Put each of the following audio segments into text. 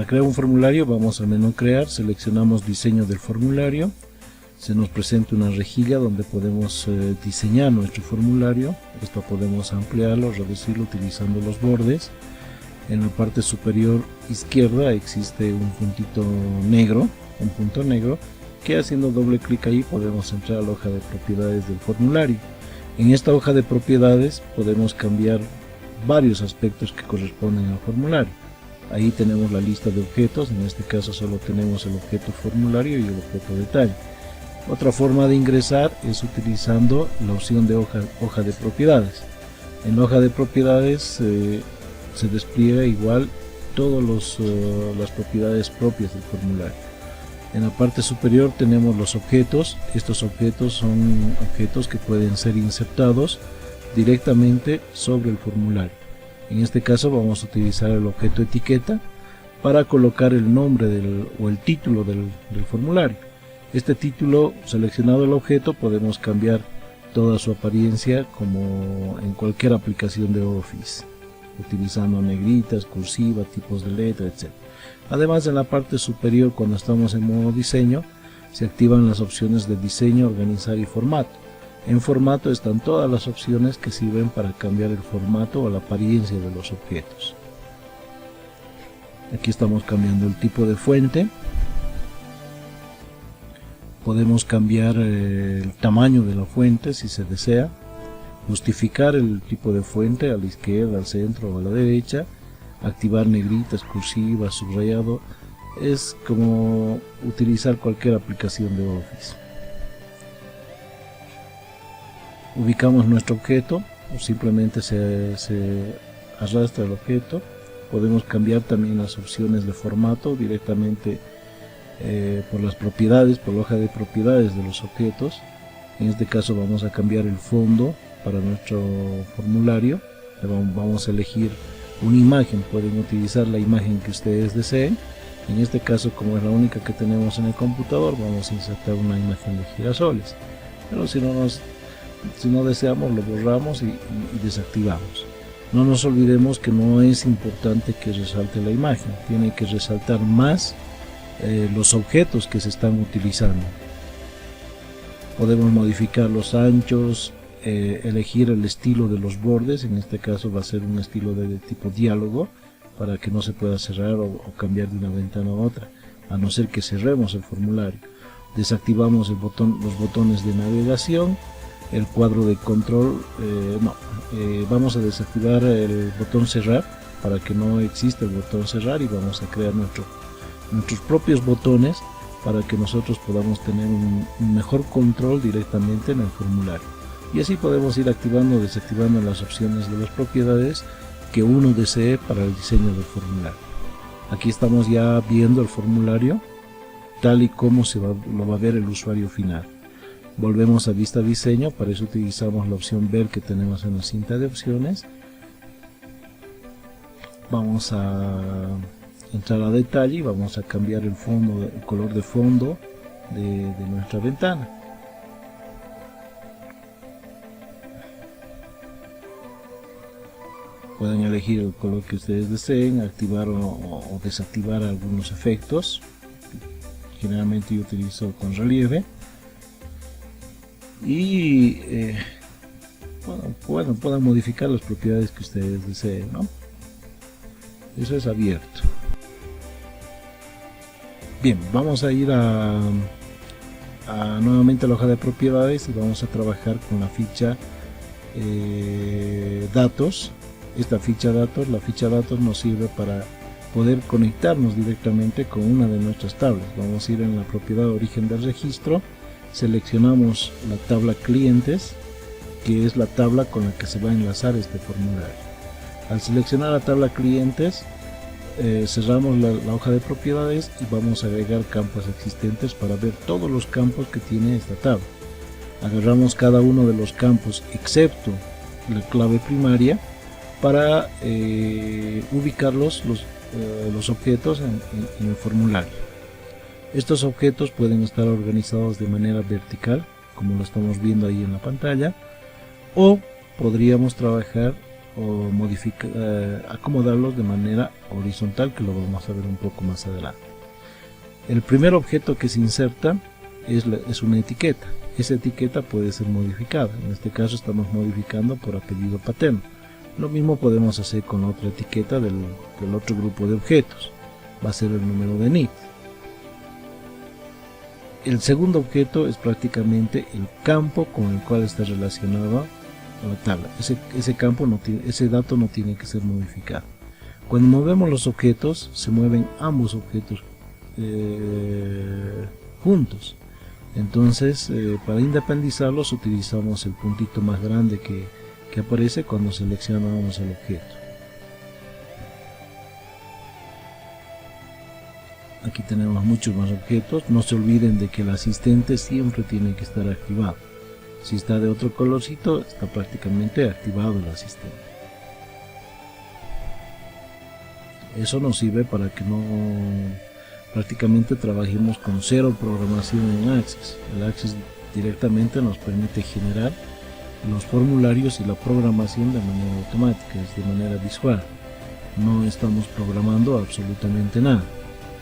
crear un formulario vamos al menú crear, seleccionamos diseño del formulario, se nos presenta una rejilla donde podemos diseñar nuestro formulario. Esto podemos ampliarlo, reducirlo utilizando los bordes. En la parte superior izquierda existe un puntito negro, un punto negro, que haciendo doble clic ahí podemos entrar a la hoja de propiedades del formulario. En esta hoja de propiedades podemos cambiar varios aspectos que corresponden al formulario. Ahí tenemos la lista de objetos, en este caso solo tenemos el objeto formulario y el objeto detalle. Otra forma de ingresar es utilizando la opción de hoja de propiedades. En la hoja de propiedades se despliega igual todas las propiedades propias del formulario. En la parte superior tenemos los objetos. Estos objetos son objetos que pueden ser insertados directamente sobre el formulario. En este caso vamos a utilizar el objeto etiqueta para colocar el nombre o el título del formulario. Este título, seleccionado el objeto, podemos cambiar toda su apariencia como en cualquier aplicación de Office, utilizando negritas, cursiva, tipos de letra, etc. Además, en la parte superior, cuando estamos en modo diseño, se activan las opciones de diseño, organizar y formato. En formato están todas las opciones que sirven para cambiar el formato o la apariencia de los objetos. Aquí estamos cambiando el tipo de fuente. Podemos cambiar el tamaño de la fuente si se desea. Justificar el tipo de fuente a la izquierda, al centro o a la derecha. Activar negritas, cursivas, subrayado. Es como utilizar cualquier aplicación de Office. Ubicamos nuestro objeto, o simplemente se arrastra el objeto. Podemos cambiar también las opciones de formato directamente por las propiedades, por la hoja de propiedades de los objetos. En este caso vamos a cambiar el fondo para nuestro formulario. Vamos a elegir una imagen, pueden utilizar la imagen que ustedes deseen. En este caso, como es la única que tenemos en el computador, vamos a insertar una imagen de girasoles. Pero si no deseamos, lo borramos y desactivamos. No nos olvidemos que no es importante que resalte la imagen, tiene que resaltar más los objetos que se están utilizando. Podemos modificar los anchos, elegir el estilo de los bordes. En este caso va a ser un estilo de tipo diálogo, para que no se pueda cerrar o cambiar de una ventana a otra, a no ser que cerremos el formulario. Desactivamos los botones de navegación, el cuadro de control, vamos a desactivar el botón cerrar para que no exista el botón cerrar, y vamos a crear nuestros propios botones para que nosotros podamos tener un mejor control directamente en el formulario. Y así podemos ir activando o desactivando las opciones de las propiedades que uno desee para el diseño del formulario. Aquí estamos ya viendo el formulario tal y como lo va a ver el usuario final. Volvemos a vista diseño, para eso utilizamos la opción ver que tenemos en la cinta de opciones. Vamos a entrar a detalle y vamos a cambiar el color de fondo de nuestra ventana. Pueden elegir el color que ustedes deseen, activar o desactivar algunos efectos. Generalmente yo utilizo con relieve. Y puedan modificar las propiedades que ustedes deseen, ¿no? Eso es abierto. Bien, vamos a ir nuevamente a la hoja de propiedades y vamos a trabajar con la ficha datos. Esta ficha datos, la ficha datos nos sirve para poder conectarnos directamente con una de nuestras tablas. Vamos a ir en la propiedad origen del registro, seleccionamos la tabla clientes, que es la tabla con la que se va a enlazar este formulario. Al seleccionar la tabla clientes, cerramos la hoja de propiedades y vamos a agregar campos existentes para ver todos los campos que tiene esta tabla. Agarramos cada uno de los campos excepto la clave primaria para ubicar los objetos en el formulario. Estos objetos pueden estar organizados de manera vertical, como lo estamos viendo ahí en la pantalla, o podríamos trabajar o acomodarlos de manera horizontal, que lo vamos a ver un poco más adelante. El primer objeto que se inserta es una etiqueta. Esa etiqueta puede ser modificada. En este caso estamos modificando por apellido paterno. Lo mismo podemos hacer con otra etiqueta del otro grupo de objetos. Va a ser el número de NIT. El segundo objeto es prácticamente el campo con el cual está relacionado la tabla. Ese dato no tiene que ser modificado. Cuando movemos los objetos, se mueven ambos objetos juntos. Entonces, para independizarlos utilizamos el puntito más grande que aparece cuando seleccionamos el objeto. Aquí tenemos muchos más objetos. No se olviden de que el asistente siempre tiene que estar activado. Si está de otro colorcito, está prácticamente activado el asistente. Eso nos sirve para que no prácticamente trabajemos con cero programación en Access. El Access directamente nos permite generar los formularios y la programación de manera automática, de manera visual. No estamos programando absolutamente nada.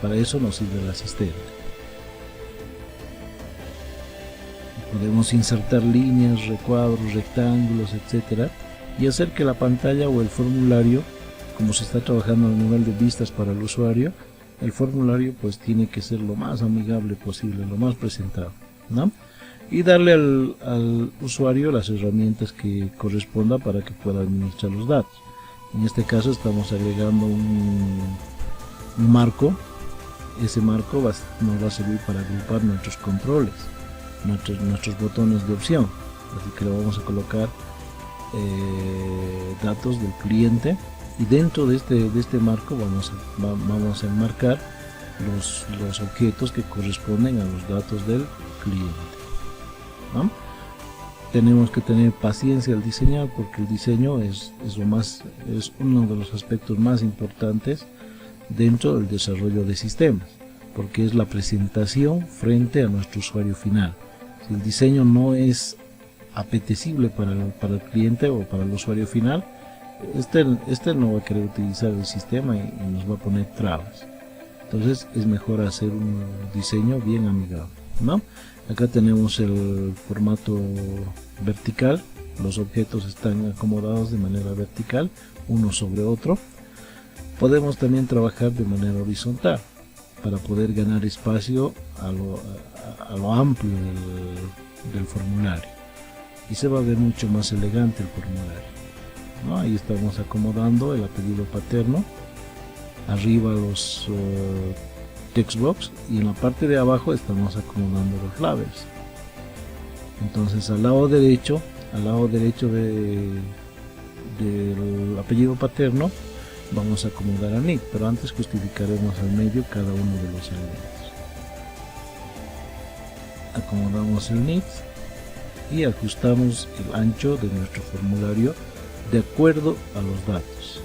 Para eso nos sirve el asistente. Podemos insertar líneas, recuadros, rectángulos, etcétera, y hacer que la pantalla o el formulario, como se está trabajando a nivel de vistas para el usuario, el formulario pues tiene que ser lo más amigable posible, lo más presentable, ¿no? Y darle al usuario las herramientas que corresponda para que pueda administrar los datos. En este caso estamos agregando un marco. Ese marco nos va a servir para agrupar nuestros controles, nuestros botones de opción. Así que le vamos a colocar datos del cliente, y dentro de este marco vamos a enmarcar los objetos que corresponden a los datos del cliente, ¿no? Tenemos que tener paciencia al diseñar, porque el diseño es uno de los aspectos más importantes dentro del desarrollo de sistemas, porque es la presentación frente a nuestro usuario final. Si el diseño no es apetecible para el cliente o para el usuario final, este no va a querer utilizar el sistema y nos va a poner trabas. Entonces es mejor hacer un diseño bien amigable, ¿no? Acá tenemos el formato vertical. Los objetos están acomodados de manera vertical, uno sobre otro. Podemos también trabajar de manera horizontal para poder ganar espacio a lo amplio del formulario, y se va a ver mucho más elegante el formulario, ¿no? Ahí estamos acomodando el apellido paterno, arriba los text box, y en la parte de abajo estamos acomodando los labels. Entonces al lado derecho del apellido paterno vamos a acomodar a NIT, pero antes justificaremos al medio cada uno de los elementos. Acomodamos el NIT y ajustamos el ancho de nuestro formulario de acuerdo a los datos.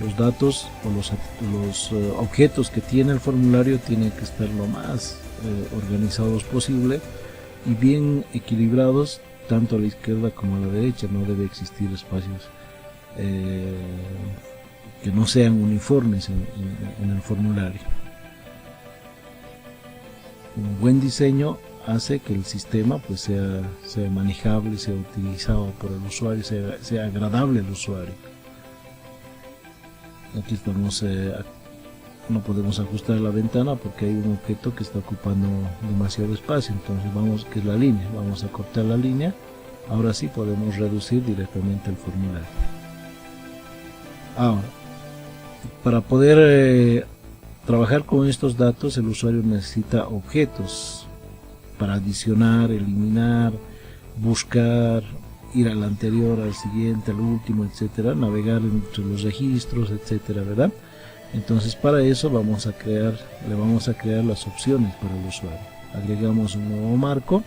Los datos o los objetos que tiene el formulario tienen que estar lo más organizados posible y bien equilibrados, tanto a la izquierda como a la derecha. No debe existir espacios que no sean uniformes en el formulario. Un buen diseño hace que el sistema pues sea manejable, sea utilizado por el usuario, sea agradable al usuario. Aquí estamos, no podemos ajustar la ventana porque hay un objeto que está ocupando demasiado espacio. Entonces que es la línea, vamos a cortar la línea. Ahora sí podemos reducir directamente el formulario. Ahora, para poder trabajar con estos datos, el usuario necesita objetos para adicionar, eliminar, buscar, ir al anterior, al siguiente, al último, etcétera, navegar entre los registros, etcétera, ¿verdad? Entonces para eso le vamos a crear las opciones para el usuario. Agregamos un nuevo marco.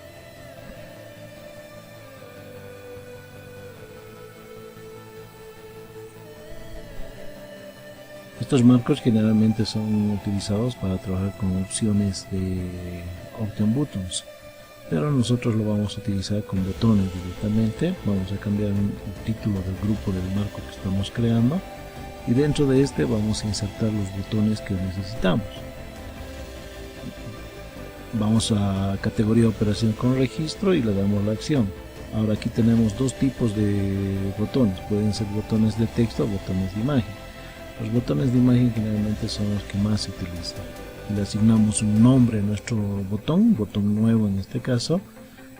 Estos marcos generalmente son utilizados para trabajar con opciones de Option Buttons. pero nosotros lo vamos a utilizar con botones directamente. Vamos a cambiar el título del grupo del marco que estamos creando y dentro de este vamos a insertar los botones que necesitamos. Vamos a categoría operación con registro y le damos la acción. Ahora aquí tenemos dos tipos de botones, pueden ser botones de texto o botones de imagen. Los botones de imagen generalmente son los que más se utilizan. Le asignamos un nombre a nuestro botón nuevo en este caso,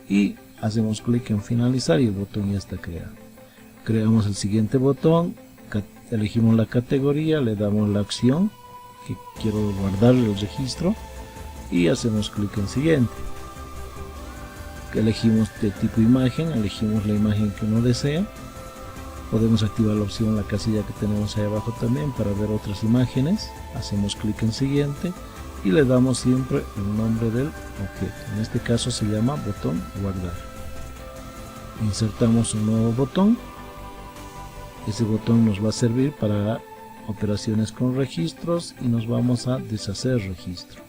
y hacemos clic en finalizar y el botón ya está creado. Creamos el siguiente botón, elegimos la categoría, le damos la acción que quiero guardar el registro y hacemos clic en siguiente. Elegimos de tipo imagen, elegimos la imagen que uno desea. Podemos activar la opción, la casilla que tenemos ahí abajo también para ver otras imágenes. Hacemos clic en siguiente y le damos siempre el nombre del objeto. En este caso se llama botón guardar. Insertamos un nuevo botón. Ese botón nos va a servir para operaciones con registros y nos vamos a deshacer registro.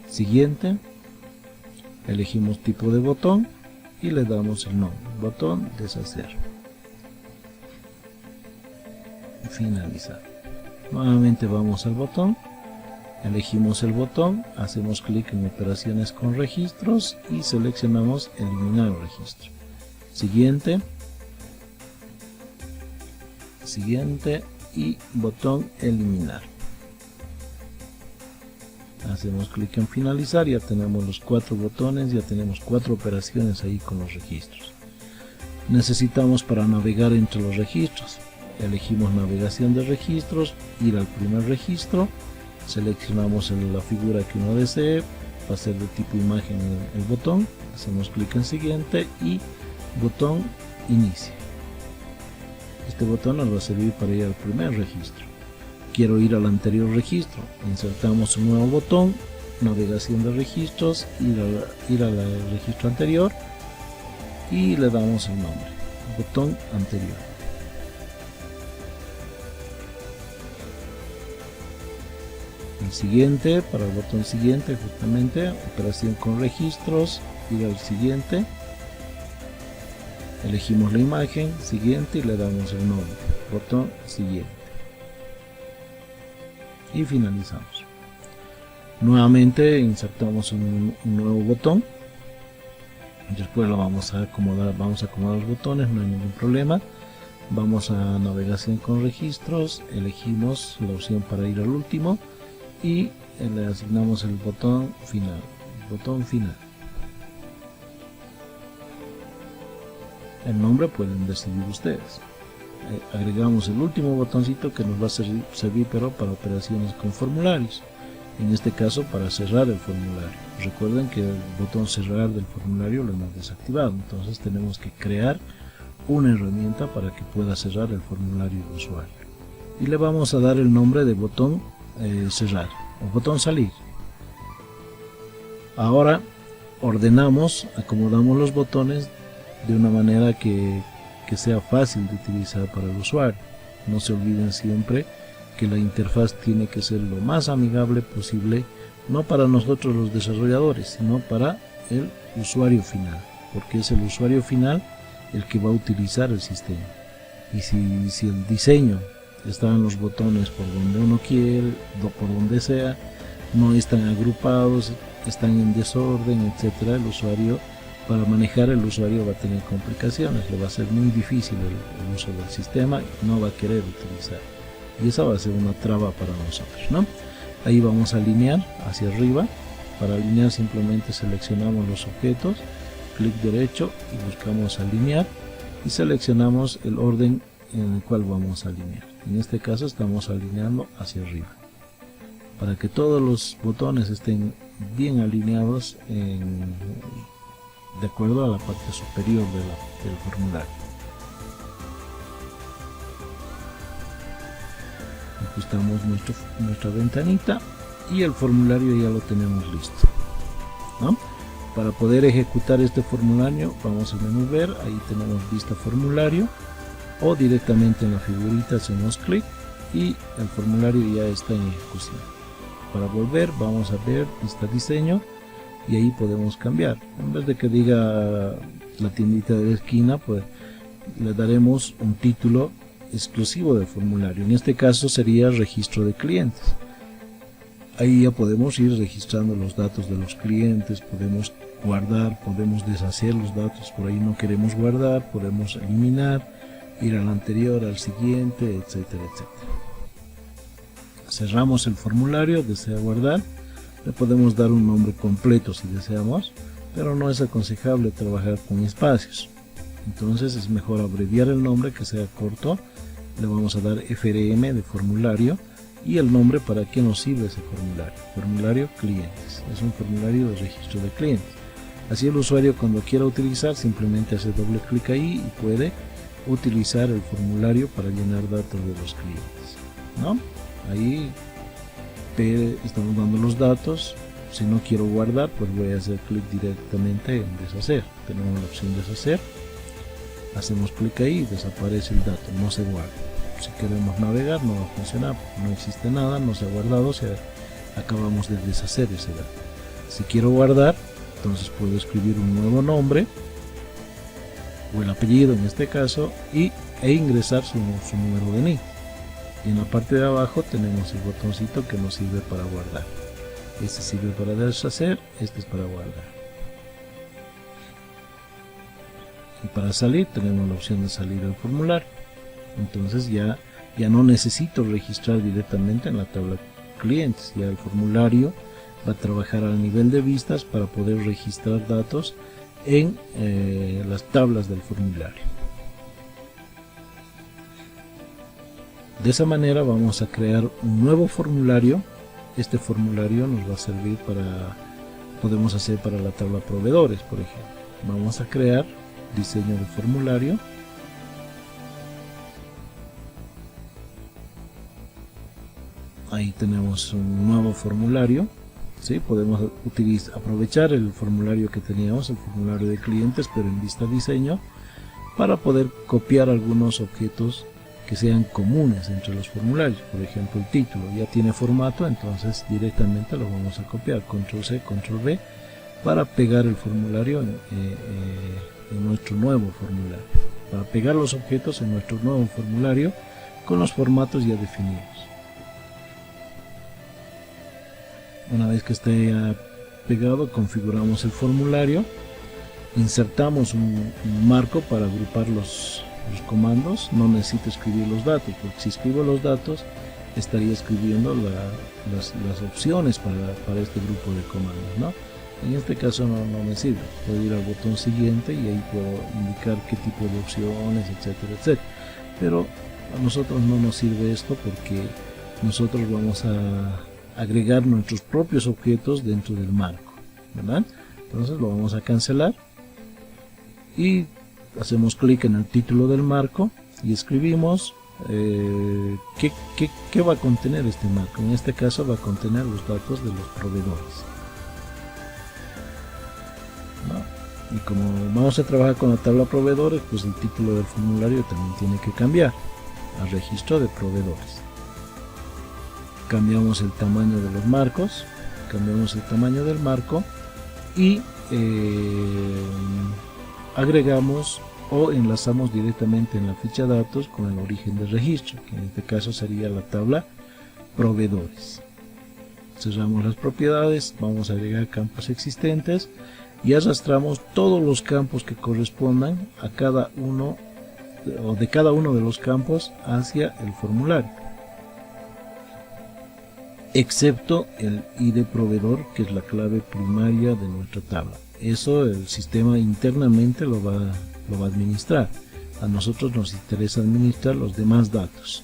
Siguiente. Elegimos tipo de botón y le damos el nombre, botón deshacer. Finalizar. Nuevamente vamos al botón, elegimos el botón, hacemos clic en operaciones con registros y seleccionamos eliminar registro. Siguiente y botón eliminar. Hacemos clic en finalizar, ya tenemos los 4 botones, ya tenemos 4 operaciones ahí con los registros. Necesitamos para navegar entre los registros, elegimos navegación de registros, ir al primer registro, seleccionamos la figura que uno desee, va a ser de tipo imagen el botón, hacemos clic en siguiente y botón inicia. Este botón nos va a servir para ir al primer registro. Quiero ir al anterior registro, insertamos un nuevo botón, navegación de registros, ir al registro anterior y le damos el nombre, botón anterior. El siguiente, para el botón siguiente, justamente, operación con registros, ir al siguiente, elegimos la imagen, siguiente y le damos el nombre, botón siguiente. Y finalizamos. Nuevamente insertamos un nuevo botón, después lo vamos a acomodar, vamos a acomodar los botones, no hay ningún problema. Vamos a navegación con registros, elegimos la opción para ir al último y le asignamos el botón final, el nombre pueden decidir ustedes. Agregamos el último botoncito que nos va a servir pero para operaciones con formularios, en este caso para cerrar el formulario. Recuerden que el botón cerrar del formulario lo hemos desactivado, entonces tenemos que crear una herramienta para que pueda cerrar el formulario de usuario y le vamos a dar el nombre de botón cerrar o botón salir. Ahora acomodamos los botones de una manera que sea fácil de utilizar para el usuario. No se olviden siempre que la interfaz tiene que ser lo más amigable posible, no para nosotros los desarrolladores, sino para el usuario final, porque es el usuario final el que va a utilizar el sistema. Y si el diseño está en los botones por donde uno quiere, por donde sea, no están agrupados, están en desorden, etcétera, para manejar el usuario va a tener complicaciones, le va a ser muy difícil el uso del sistema y no va a querer utilizar, y esa va a ser una traba para nosotros, ¿no? Ahí vamos a alinear hacia arriba. Para alinear simplemente seleccionamos los objetos, clic derecho y buscamos alinear y seleccionamos el orden en el cual vamos a alinear. En este caso estamos alineando hacia arriba para que todos los botones estén bien alineados de acuerdo a la parte superior del formulario. Ajustamos nuestra ventanita y el formulario ya lo tenemos listo, ¿no? Para poder ejecutar este formulario vamos al menú ver, ahí tenemos vista formulario, o directamente en la figurita hacemos clic y el formulario ya está en ejecución. Para volver vamos a ver vista diseño, y ahí podemos cambiar. En vez de que diga la tiendita de la esquina, pues le daremos un título exclusivo del formulario. En este caso sería registro de clientes. Ahí ya podemos ir registrando los datos de los clientes, podemos guardar, podemos deshacer los datos, por ahí no queremos guardar, podemos eliminar, ir al anterior, al siguiente, etcétera, etcétera. Cerramos el formulario, desea guardar, le podemos dar un nombre completo si deseamos, pero no es aconsejable trabajar con espacios. Entonces es mejor abreviar el nombre, que sea corto. Le vamos a dar FRM de formulario y el nombre para qué nos sirve ese formulario. Formulario clientes, es un formulario de registro de clientes. Así el usuario cuando quiera utilizar simplemente hace doble clic ahí y puede utilizar el formulario para llenar datos de los clientes, ¿no? Ahí estamos dando los datos. Si no quiero guardar, pues voy a hacer clic directamente en deshacer. Tenemos la opción deshacer, hacemos clic ahí y desaparece el dato, no se guarda. Si queremos navegar no va a funcionar, no existe nada, no se ha guardado, acabamos de deshacer ese dato. Si quiero guardar, entonces puedo escribir un nuevo nombre o el apellido en este caso e ingresar su número de NIC. Y en la parte de abajo tenemos el botoncito que nos sirve para guardar. Este sirve para deshacer, este es para guardar. Y para salir tenemos la opción de salir del formulario. Entonces ya no necesito registrar directamente en la tabla clientes. Ya el formulario va a trabajar al nivel de vistas para poder registrar datos en las tablas del formulario. De esa manera vamos a crear un nuevo formulario. Este formulario nos va a servir podemos hacer para la tabla proveedores, por ejemplo. Vamos a crear diseño de formulario. Ahí tenemos un nuevo formulario. ¿Sí? Podemos aprovechar el formulario que teníamos, el formulario de clientes, pero en vista diseño, para poder copiar algunos objetos que sean comunes entre los formularios. Por ejemplo, el título ya tiene formato, entonces directamente lo vamos a copiar, control C, control V, para pegar el formulario en nuestro nuevo formulario, para pegar los objetos en nuestro nuevo formulario con los formatos ya definidos. Una vez que esté ya pegado, configuramos el formulario, insertamos un marco para agrupar los comandos. No necesito escribir los datos, porque si escribo los datos estaría escribiendo las opciones para este grupo de comandos, ¿no? En este caso no me sirve. Puedo ir al botón siguiente y ahí puedo indicar qué tipo de opciones, etcétera, etcétera. Pero a nosotros no nos sirve esto porque nosotros vamos a agregar nuestros propios objetos dentro del marco, ¿verdad? Entonces lo vamos a cancelar y hacemos clic en el título del marco y escribimos qué va a contener este marco. En este caso va a contener los datos de los proveedores, ¿no? Y como vamos a trabajar con la tabla proveedores, pues el título del formulario también tiene que cambiar a registro de proveedores. Cambiamos el tamaño de los marcos, cambiamos el tamaño del marco y agregamos o enlazamos directamente en la ficha datos con el origen de registro, que en este caso sería la tabla proveedores. Cerramos las propiedades, vamos a agregar campos existentes y arrastramos todos los campos que correspondan a cada uno o de cada uno de los campos hacia el formulario, excepto el ID proveedor, que es la clave primaria de nuestra tabla. Eso el sistema internamente lo va a administrar. A nosotros nos interesa administrar los demás datos.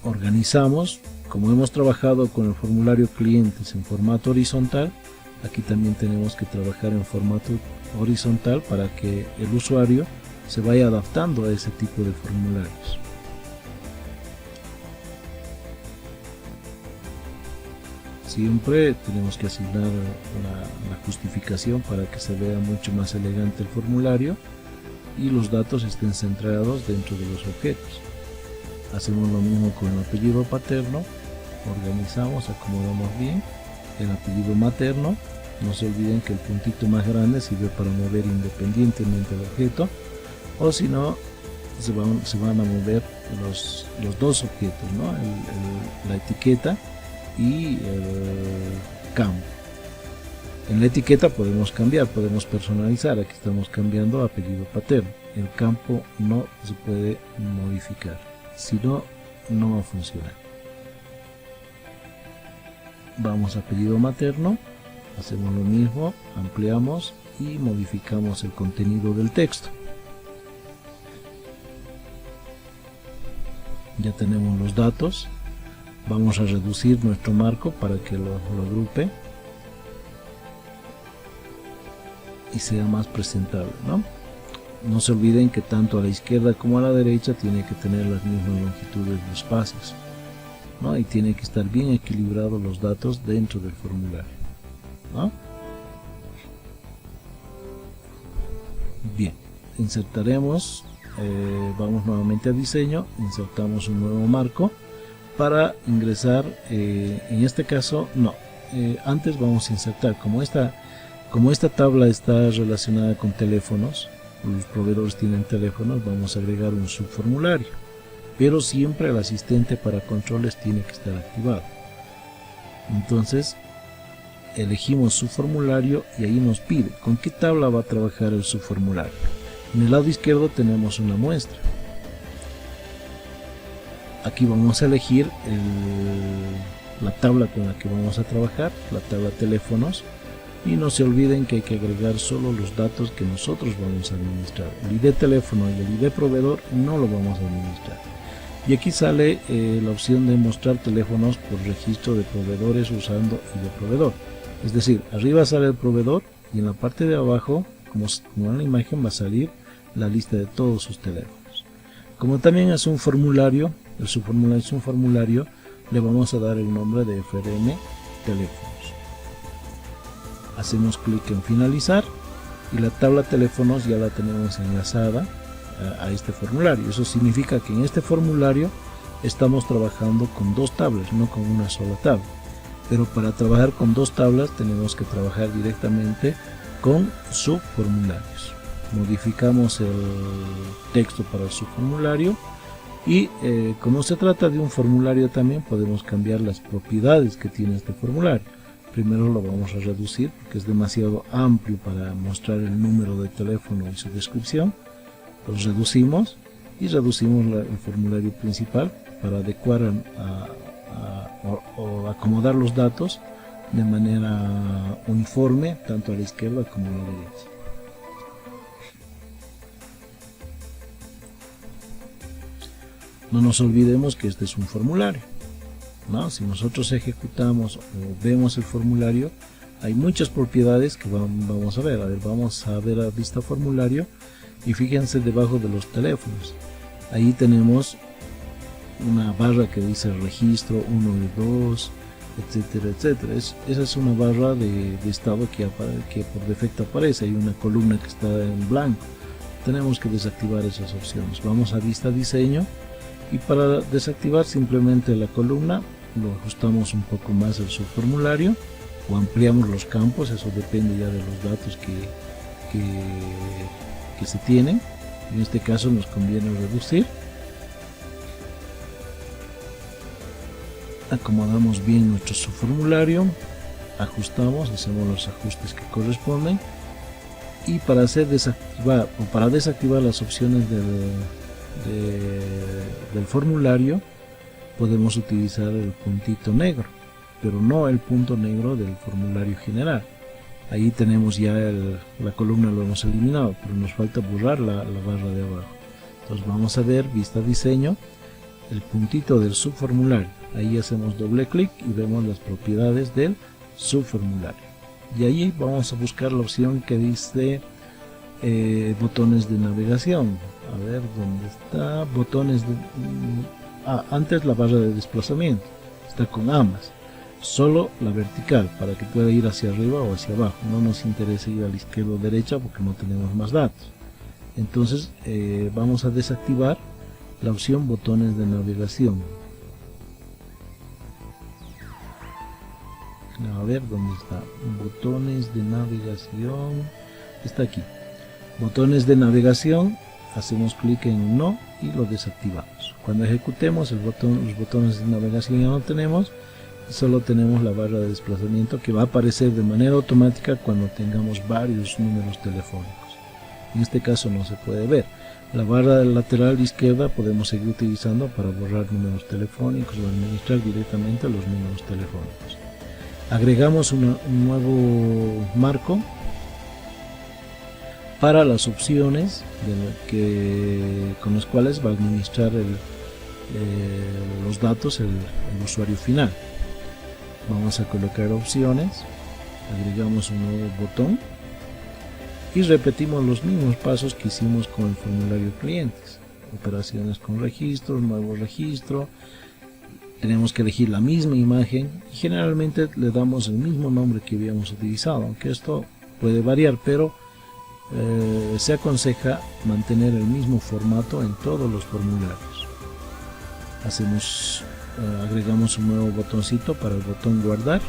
Organizamos, como hemos trabajado con el formulario clientes en formato horizontal, aquí también tenemos que trabajar en formato horizontal para que el usuario se vaya adaptando a ese tipo de formularios. Siempre tenemos que asignar la justificación para que se vea mucho más elegante el formulario y los datos estén centrados dentro de los objetos. Hacemos lo mismo con el apellido paterno, organizamos, acomodamos bien el apellido materno. No se olviden que el puntito más grande sirve para mover independientemente el objeto, o si no, se van a mover los dos objetos, ¿no? La etiqueta y el campo. En la etiqueta podemos cambiar, podemos personalizar. Aquí estamos cambiando apellido paterno. El campo no se puede modificar, si no, no va a funcionar. Vamos a apellido materno, hacemos lo mismo, ampliamos y modificamos el contenido del texto. Ya tenemos los datos. Vamos a reducir nuestro marco para que lo agrupe y sea más presentable, ¿no? No se olviden que tanto a la izquierda como a la derecha tiene que tener las mismas longitudes de espacios, ¿no? Y tiene que estar bien equilibrados los datos dentro del formulario, ¿no? Bien, insertaremos, vamos nuevamente a diseño, insertamos un nuevo marco para ingresar, en este caso no, antes vamos a insertar, como esta tabla está relacionada con teléfonos, los proveedores tienen teléfonos, vamos a agregar un subformulario, pero siempre el asistente para controles tiene que estar activado. Entonces elegimos subformulario y ahí nos pide con qué tabla va a trabajar el subformulario. En el lado izquierdo tenemos una muestra. Aquí vamos a elegir la tabla con la que vamos a trabajar, la tabla teléfonos, y no se olviden que hay que agregar solo los datos que nosotros vamos a administrar. El ID teléfono y el ID proveedor no lo vamos a administrar. Y aquí sale la opción de mostrar teléfonos por registro de proveedores usando ID proveedor. Es decir, arriba sale el proveedor y en la parte de abajo, como en la imagen, va a salir la lista de todos sus teléfonos. Como también es un formulario, el subformulario es un formulario, le vamos a dar el nombre de FRM teléfonos. Hacemos clic en finalizar y la tabla teléfonos ya la tenemos enlazada a este formulario. Eso significa que en este formulario estamos trabajando con dos tablas, no con una sola tabla. Pero para trabajar con dos tablas tenemos que trabajar directamente con subformularios. Modificamos el texto para el subformulario y como se trata de un formulario también podemos cambiar las propiedades que tiene este formulario. Primero lo vamos a reducir porque es demasiado amplio para mostrar el número de teléfono y su descripción. Lo reducimos y reducimos el formulario principal para adecuar o acomodar los datos de manera uniforme tanto a la izquierda como a la derecha. No nos olvidemos que este es un formulario, ¿no? Si nosotros ejecutamos o vemos el formulario, hay muchas propiedades que vamos a ver. Vamos a ver a vista formulario y fíjense debajo de los teléfonos. Ahí tenemos una barra que dice registro 1 y 2, etcétera, etcétera. Esa es una barra de estado que por defecto aparece. Hay una columna que está en blanco. Tenemos que desactivar esas opciones. Vamos a vista diseño. Y para desactivar simplemente la columna, lo ajustamos un poco más el subformulario o ampliamos los campos, eso depende ya de los datos que se tienen. En este caso nos conviene reducir. Acomodamos bien nuestro subformulario, ajustamos, hacemos los ajustes que corresponden. Y para desactivar las opciones del formulario podemos utilizar el puntito negro, pero no el punto negro del formulario general. Ahí tenemos ya la columna, lo hemos eliminado, pero nos falta borrar la barra de abajo. Entonces vamos a ver vista diseño, el puntito del subformulario. Ahí hacemos doble clic y vemos las propiedades del subformulario. Y ahí vamos a buscar la opción que dice botones de navegación. A ver dónde está, botones de antes la barra de desplazamiento está con ambas, solo la vertical para que pueda ir hacia arriba o hacia abajo. No nos interesa ir a la izquierda o derecha porque no tenemos más datos. Entonces vamos a desactivar la opción botones de navegación. A ver dónde está, botones de navegación, está aquí, botones de navegación, hacemos clic en no y lo desactivamos. Cuando ejecutemos los botones de navegación ya no tenemos, solo tenemos la barra de desplazamiento que va a aparecer de manera automática cuando tengamos varios números telefónicos. En este caso no se puede ver. La barra lateral izquierda podemos seguir utilizando para borrar números telefónicos o administrar directamente los números telefónicos. Agregamos un nuevo marco para las opciones con las cuales va a administrar los datos el usuario final. Vamos a colocar opciones, agregamos un nuevo botón y repetimos los mismos pasos que hicimos con el formulario clientes. Operaciones con registros, nuevo registro, tenemos que elegir la misma imagen y generalmente le damos el mismo nombre que habíamos utilizado, aunque esto puede variar, pero se aconseja mantener el mismo formato en todos los formularios. Agregamos un nuevo botoncito para el botón guardar.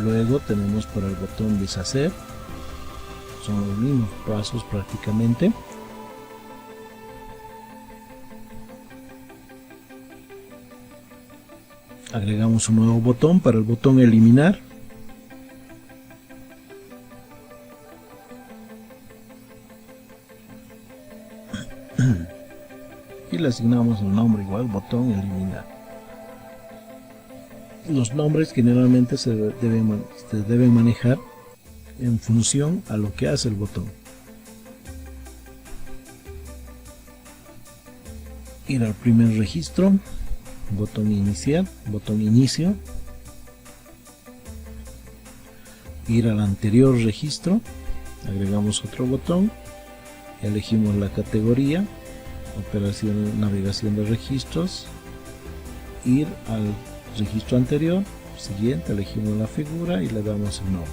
Luego tenemos para el botón deshacer, son los mismos pasos prácticamente. Agregamos un nuevo botón para el botón eliminar. Y le asignamos el nombre igual, botón eliminar. Los nombres generalmente se deben manejar en función a lo que hace el botón. Ir al primer registro, botón iniciar, botón inicio. Ir al anterior registro, agregamos otro botón, elegimos la categoría, operación navegación de registros, ir al registro anterior, siguiente, elegimos la figura y le damos el nombre.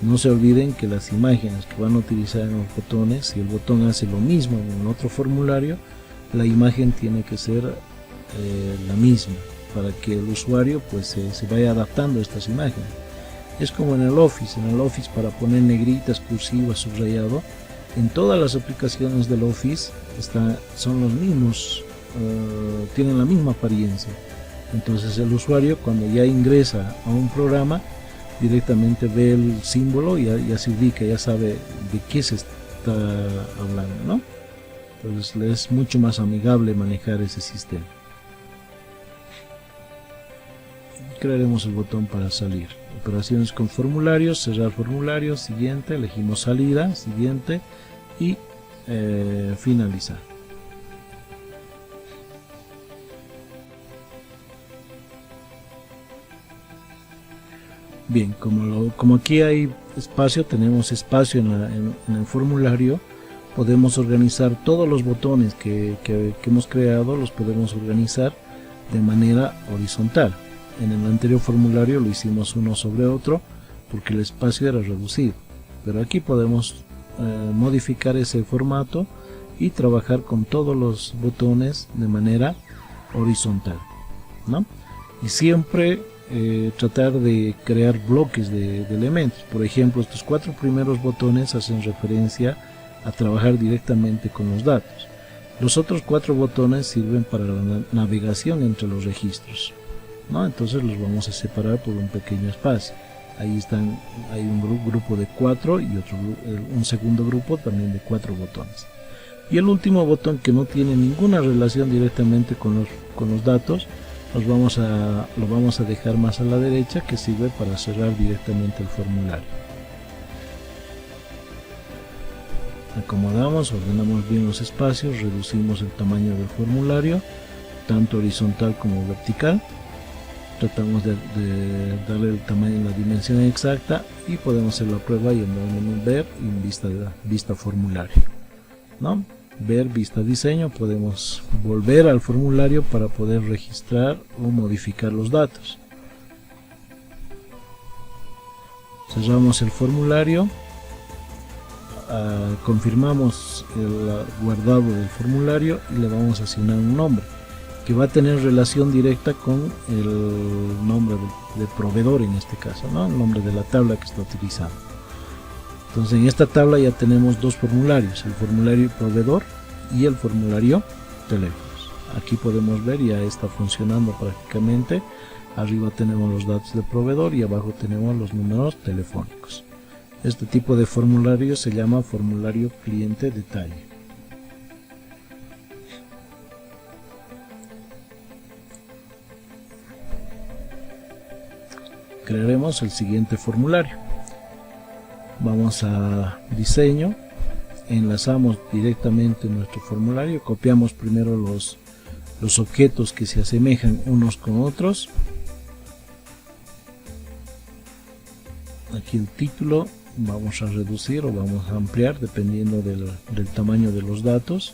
No se olviden que las imágenes que van a utilizar en los botones, si el botón hace lo mismo en otro formulario, la imagen tiene que ser la misma para que el usuario pues se vaya adaptando a estas imágenes. Es como en el Office para poner negritas, cursivas, subrayado, en todas las aplicaciones del Office son los mismos, tienen la misma apariencia. Entonces el usuario cuando ya ingresa a un programa directamente ve el símbolo y ya se ubica, ya sabe de qué se está hablando, ¿no? Entonces es mucho más amigable manejar ese sistema. Crearemos el botón para salir. Operaciones con formularios, cerrar formulario, siguiente, elegimos salida, siguiente y finalizar. Bien, como aquí hay espacio, tenemos espacio en el formulario, podemos organizar todos los botones que hemos creado, los podemos organizar de manera horizontal. En el anterior formulario lo hicimos uno sobre otro porque el espacio era reducido, pero aquí podemos modificar ese formato y trabajar con todos los botones de manera horizontal, ¿no? Y siempre tratar de crear bloques de elementos. Por ejemplo, estos 4 primeros botones hacen referencia a trabajar directamente con los datos. Los otros 4 botones sirven para la navegación entre los registros, ¿no? Entonces los vamos a separar por un pequeño espacio. Ahí hay un grupo de 4 y un segundo grupo también de 4 botones. Y el último botón, que no tiene ninguna relación directamente con los datos, lo vamos a dejar más a la derecha, que sirve para cerrar directamente el formulario. Acomodamos, ordenamos bien los espacios, reducimos el tamaño del formulario, tanto horizontal como vertical. Tratamos de darle el tamaño y la dimensión exacta y podemos hacer la prueba yendo al menú ver y en vista formulario, ¿no? Ver, vista diseño, podemos volver al formulario para poder registrar o modificar los datos. Cerramos el formulario, confirmamos el guardado del formulario y le vamos a asignar un nombre que va a tener relación directa con el nombre de proveedor, en este caso, ¿no? El nombre de la tabla que está utilizando. Entonces en esta tabla ya tenemos dos formularios, el formulario proveedor y el formulario teléfonos. Aquí podemos ver, ya está funcionando prácticamente. Arriba tenemos los datos del proveedor y abajo tenemos los números telefónicos. Este tipo de formulario se llama formulario cliente detalle. Crearemos el siguiente formulario. Vamos a diseño, enlazamos directamente nuestro formulario, copiamos primero los objetos que se asemejan unos con otros. Aquí el título vamos a reducir o vamos a ampliar dependiendo del tamaño de los datos.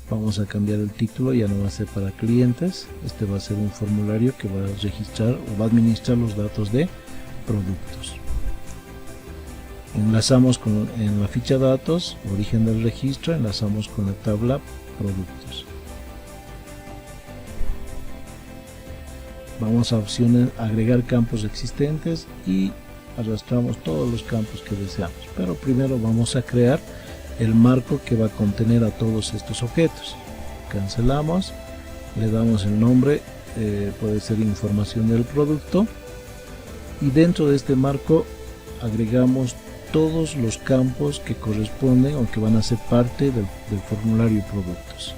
Vamos a cambiar el título, ya no va a ser para clientes. Este va a ser un formulario que va a registrar o va a administrar los datos de productos. Enlazamos en la ficha datos, origen del registro, enlazamos con la tabla productos. Vamos a opciones, agregar campos existentes y arrastramos todos los campos que deseamos. Pero primero vamos a crear el marco que va a contener a todos estos objetos. Cancelamos, le damos el nombre, puede ser información del producto, y dentro de este marco agregamos todos los campos que corresponden o que van a ser parte del formulario productos.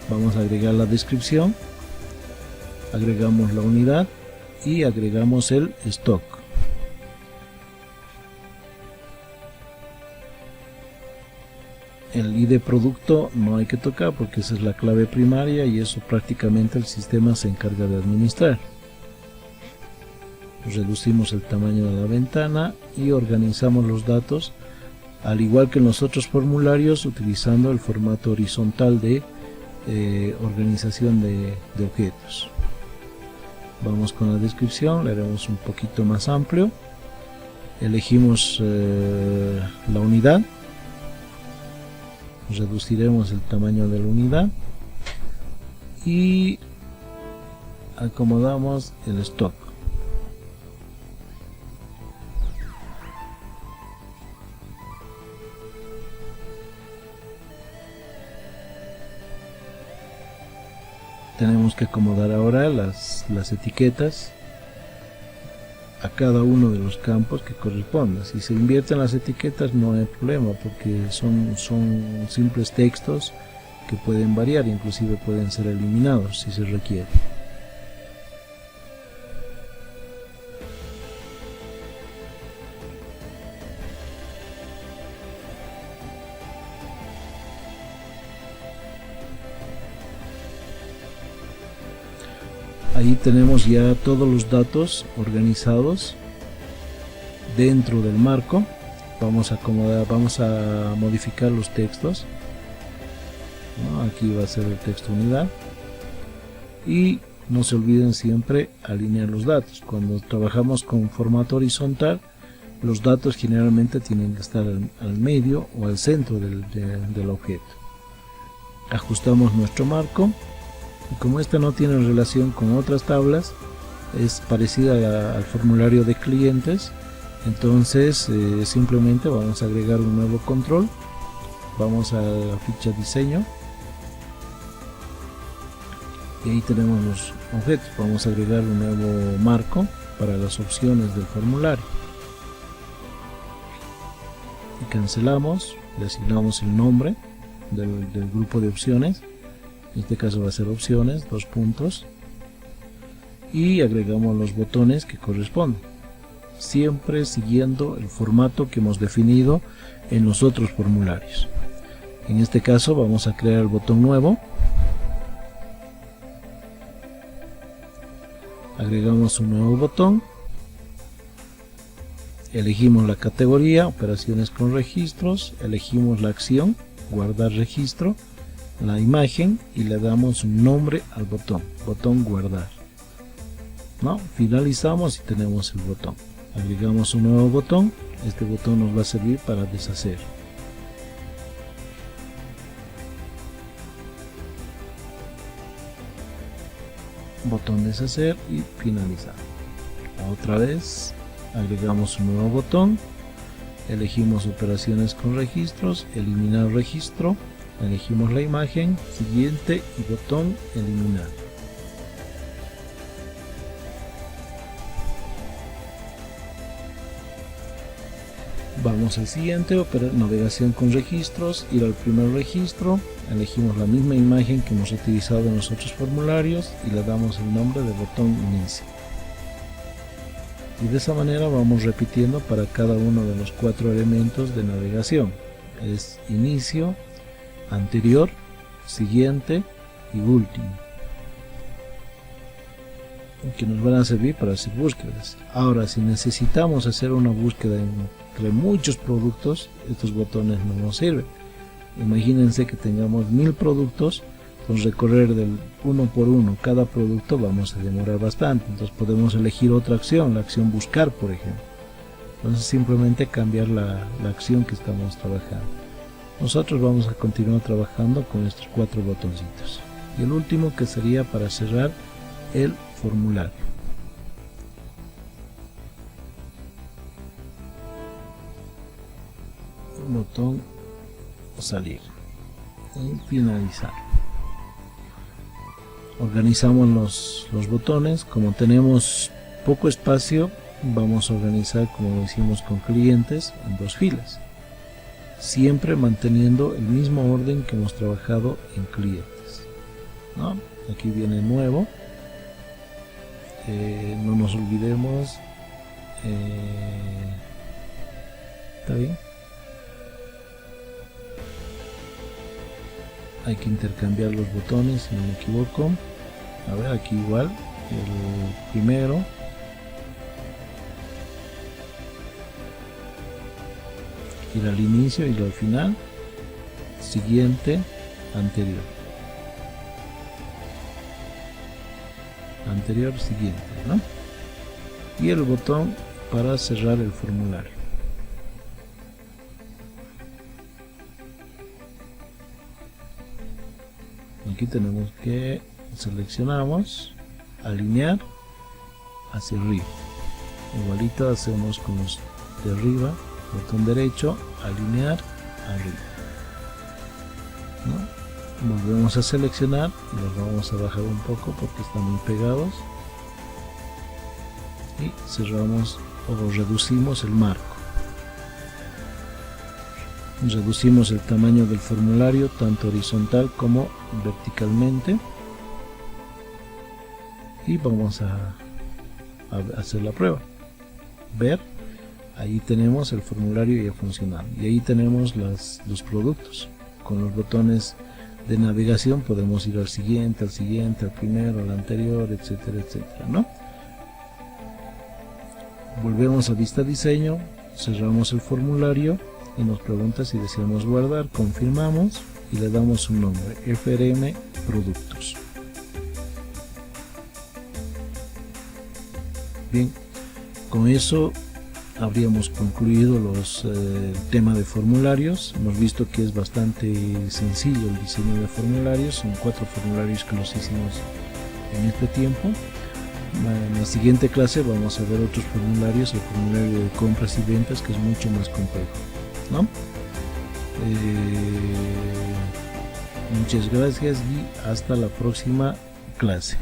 Vamos a agregar la descripción, agregamos la unidad y agregamos el stock. El ID producto no hay que tocar porque esa es la clave primaria y eso prácticamente el sistema se encarga de administrar. Reducimos el tamaño de la ventana y organizamos los datos al igual que en los otros formularios utilizando el formato horizontal de organización de objetos. Vamos con la descripción, le haremos un poquito más amplio, elegimos la unidad, reduciremos el tamaño de la unidad y acomodamos el stock. Tenemos que acomodar ahora las etiquetas a cada uno de los campos que corresponda. Si se invierten las etiquetas no hay problema porque son simples textos que pueden variar, inclusive pueden ser eliminados si se requiere. Ahí tenemos ya todos los datos organizados dentro del marco. Vamos a acomodar, vamos a modificar los textos, ¿no? Aquí va a ser el texto unidad y no se olviden siempre alinear los datos. Cuando trabajamos con formato horizontal, los datos generalmente tienen que estar al medio o al centro del objeto. Ajustamos nuestro marco. Y como esta no tiene relación con otras tablas, es parecida al formulario de clientes, entonces simplemente vamos a agregar un nuevo control. Vamos a la ficha diseño y ahí tenemos los objetos. Vamos a agregar un nuevo marco para las opciones del formulario y cancelamos, le asignamos el nombre del grupo de opciones. En este caso va a ser opciones, 2 puntos, y agregamos los botones que corresponden, siempre siguiendo el formato que hemos definido en los otros formularios. En este caso vamos a crear el botón nuevo, agregamos un nuevo botón, elegimos la categoría, operaciones con registros, elegimos la acción, guardar registro, la imagen y le damos un nombre al botón guardar, ¿no? Finalizamos y tenemos el botón. Agregamos un nuevo botón, este botón nos va a servir para deshacer. botón deshacer y finalizar. Otra vez agregamos un nuevo botón, elegimos operaciones con registros, eliminar registro, elegimos la imagen, siguiente y botón eliminar. Vamos al siguiente, navegación con registros, ir al primer registro, elegimos la misma imagen que hemos utilizado en los otros formularios y le damos el nombre de botón inicio. Y de esa manera vamos repitiendo para cada uno de los 4 elementos de navegación. Es inicio, anterior, siguiente y último, que nos van a servir para hacer búsquedas. Ahora, si necesitamos hacer una búsqueda entre muchos productos, estos botones no nos sirven. Imagínense que tengamos 1000 productos, entonces recorrer del uno por uno cada producto vamos a demorar bastante. Entonces podemos elegir otra acción, la acción buscar, por ejemplo. Entonces simplemente cambiar la acción que estamos trabajando. Nosotros vamos a continuar trabajando con estos 4 botoncitos. Y el último, que sería para cerrar el formulario. Botón salir y finalizar. Organizamos los botones. Como tenemos poco espacio, vamos a organizar, como lo hicimos con clientes, en 2 filas, siempre manteniendo el mismo orden que hemos trabajado en clientes, ¿no? Aquí viene nuevo. No nos olvidemos, ¿está bien? Hay que intercambiar los botones, si no me equivoco. A ver, aquí igual, el primero, ir al inicio y al final, siguiente, anterior. Anterior, siguiente, ¿no? Y el botón para cerrar el formulario. Aquí tenemos que seleccionamos, alinear hacia arriba. Igualito hacemos con los de arriba, botón derecho, alinear arriba, ¿no? Volvemos a seleccionar y los vamos a bajar un poco porque están muy pegados y cerramos o reducimos el marco. Reducimos el tamaño del formulario tanto horizontal como verticalmente y vamos a hacer la prueba. Ver, ahí tenemos el formulario ya funcionando y ahí tenemos los productos. Con los botones de navegación podemos ir al siguiente, al primero, al anterior, etcétera, etcétera, ¿no? Volvemos a vista diseño, cerramos el formulario y nos pregunta si deseamos guardar. Confirmamos y le damos un nombre, FRM Productos. Bien, con eso habríamos concluido el tema de formularios. Hemos visto que es bastante sencillo el diseño de formularios. Son 4 formularios que los hicimos en este tiempo. En la siguiente clase vamos a ver otros formularios, el formulario de compras y ventas, que es mucho más complejo, ¿no? Muchas gracias y hasta la próxima clase.